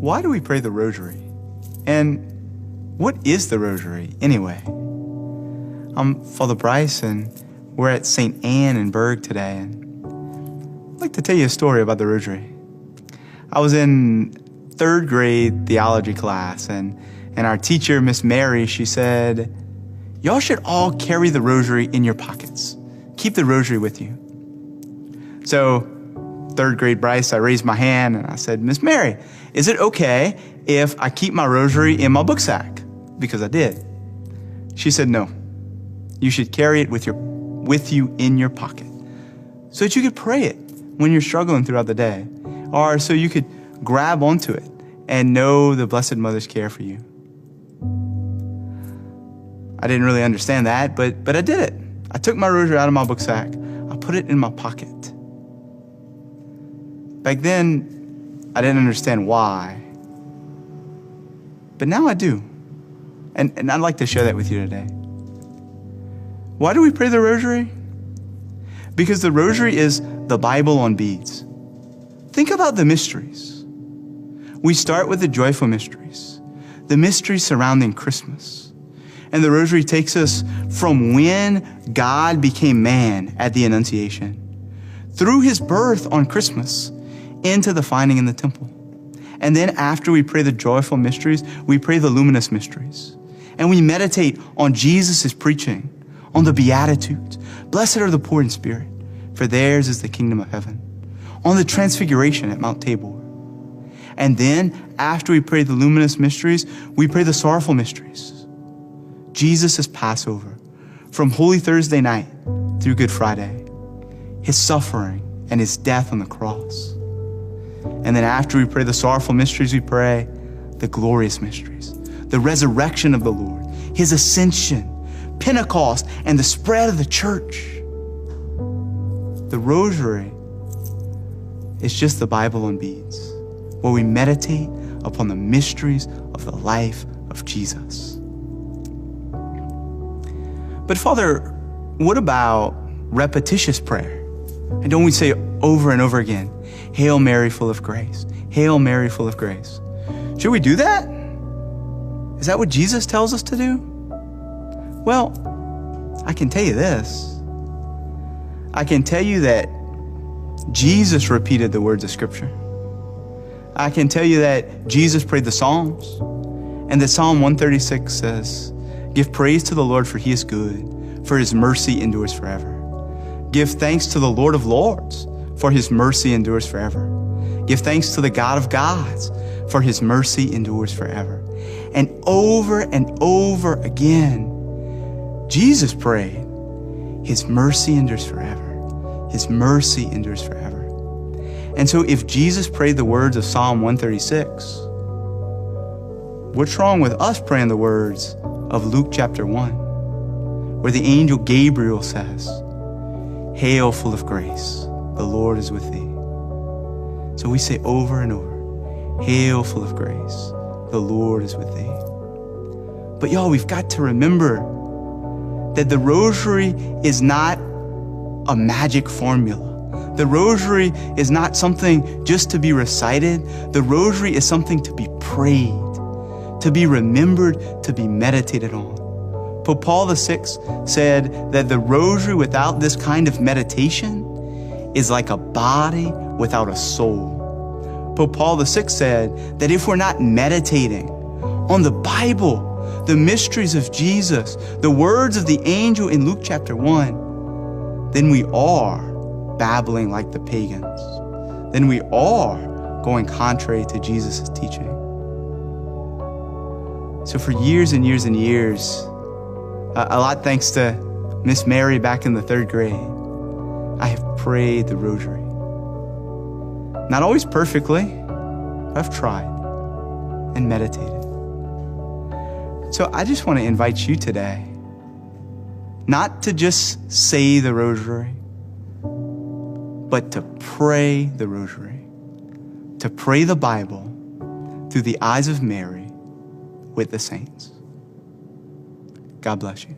why do we pray the rosary? And what is the rosary anyway? I'm Father Bryce, and we're at St. Anne in Berg today. And I'd like to tell you a story about the rosary. I was in third grade theology class, and our teacher, Miss Mary, she said, y'all should all carry the rosary in your pockets. Keep the rosary with you. So, third grade Bryce, I raised my hand and I said, Miss Mary, is it okay if I keep my rosary in my book sack? Because I did. She said, no, you should carry it with you in your pocket so that you could pray it when you're struggling throughout the day, or so you could grab onto it and know the Blessed Mother's care for you. I didn't really understand that, but I did it. I took my rosary out of my book sack. I put it in my pocket. Back then, I didn't understand why, but now I do. And I'd like to share that with you today. Why do we pray the rosary? Because the rosary is the Bible on beads. Think about the mysteries. We start with the joyful mysteries, the mysteries surrounding Christmas. And the rosary takes us from when God became man at the Annunciation, through his birth on Christmas, into the finding in the temple. And then after we pray the joyful mysteries, we pray the luminous mysteries. And we meditate on Jesus' preaching, on the Beatitudes. Blessed are the poor in spirit, for theirs is the kingdom of heaven. On the transfiguration at Mount Tabor. And then after we pray the luminous mysteries, we pray the sorrowful mysteries. Jesus' Passover, from Holy Thursday night through Good Friday, his suffering and his death on the cross. And then after we pray the sorrowful mysteries, we pray the glorious mysteries, the resurrection of the Lord, his ascension, Pentecost, and the spread of the church. The rosary is just the Bible on beads, where we meditate upon the mysteries of the life of Jesus. But Father, what about repetitious prayer? And don't we say over and over again, Hail Mary, full of grace. Hail Mary, full of grace. Should we do that? Is that what Jesus tells us to do? Well, I can tell you this. I can tell you that Jesus repeated the words of Scripture. I can tell you that Jesus prayed the Psalms, and that Psalm 136 says, give praise to the Lord, for he is good, for his mercy endures forever. Give thanks to the Lord of Lords, for his mercy endures forever. Give thanks to the God of gods, for his mercy endures forever. And over again, Jesus prayed, his mercy endures forever. His mercy endures forever. And so if Jesus prayed the words of Psalm 136, what's wrong with us praying the words of Luke chapter 1, where the angel Gabriel says, Hail, full of grace, the Lord is with thee. So we say over and over, Hail, full of grace, the Lord is with thee. But y'all, we've got to remember that the rosary is not a magic formula. The rosary is not something just to be recited. The rosary is something to be prayed, to be remembered, to be meditated on. Pope Paul VI said that the rosary without this kind of meditation is like a body without a soul. Pope Paul VI said that if we're not meditating on the Bible, the mysteries of Jesus, the words of the angel in Luke chapter 1, then we are babbling like the pagans. Then we are going contrary to Jesus' teaching. So for years and years and years, a lot thanks to Miss Mary back in the third grade, I have prayed the rosary. Not always perfectly, but I've tried and meditated. So I just want to invite you today, not to just say the rosary, but to pray the rosary, to pray the Bible through the eyes of Mary with the saints. God bless you.